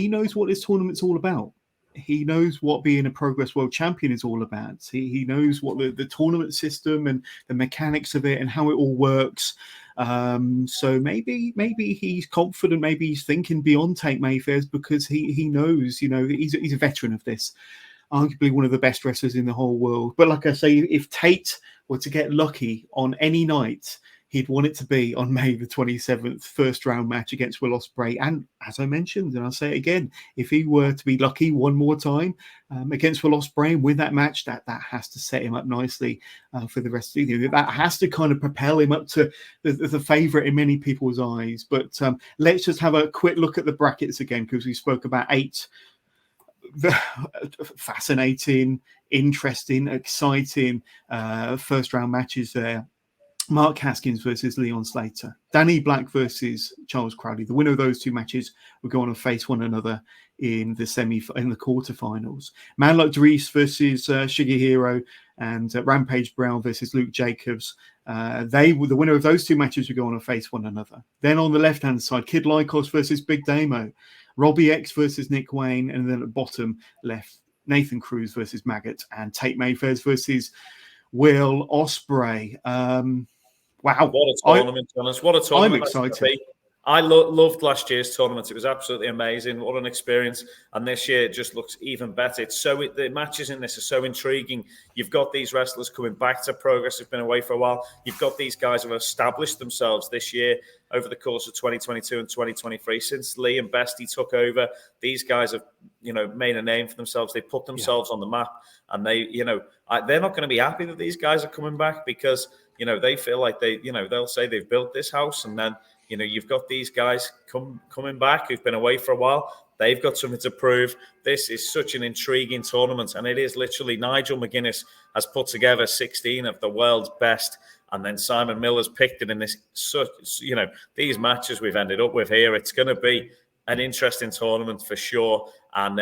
he knows what this tournament's all about. He knows what being a Progress World Champion is all about. He knows what the tournament system and the mechanics of it and how it all works. So maybe he's confident. Maybe he's thinking beyond Tate Mayfairs because he knows, he's a veteran of this. Arguably one of the best wrestlers in the whole world. But like I say, if Tate were to get lucky on any night, he'd want it to be on May the 27th, first round match against Will Ospreay. And as I mentioned, and I'll say it again, if he were to be lucky one more time against Will Ospreay and win that match, that has to set him up nicely for the rest of the year. That has to kind of propel him up to the favourite in many people's eyes. But let's just have a quick look at the brackets again, because we spoke about 8 fascinating, interesting, exciting first round matches there. Mark Haskins versus Leon Slater. Danny Black versus Charles Crowley. The winner of those 2 matches will go on to face one another in the quarterfinals. Manlock Dries versus Shigehiro, and Rampage Brown versus Luke Jacobs. The winner of those 2 matches will go on to face one another. Then on the left-hand side, Kid Lykos versus Big Damo. Robbie X versus Nick Wayne. And then at the bottom left, Nathan Cruz versus Maggot. And Tate Mayfairs versus Will Ospreay. Wow. What a tournament, Jonas. What a tournament. I'm excited. I loved last year's tournament. It was absolutely amazing. What an experience. And this year it just looks even better. The matches in this are so intriguing. You've got these wrestlers coming back to Progress who've been away for a while. You've got these guys who have established themselves this year over the course of 2022 and 2023. Since Lee and Bestie took over, these guys have, made a name for themselves. They put themselves on the map, and they're not going to be happy that these guys are coming back because, they feel like they'll say they've built this house, and then, you've got these guys coming back who've been away for a while. They've got something to prove. This is such an intriguing tournament, and it is literally Nigel McGuinness has put together 16 of the world's best, and then Simon Miller's picked it in this. These matches we've ended up with here. It's going to be an interesting tournament for sure, and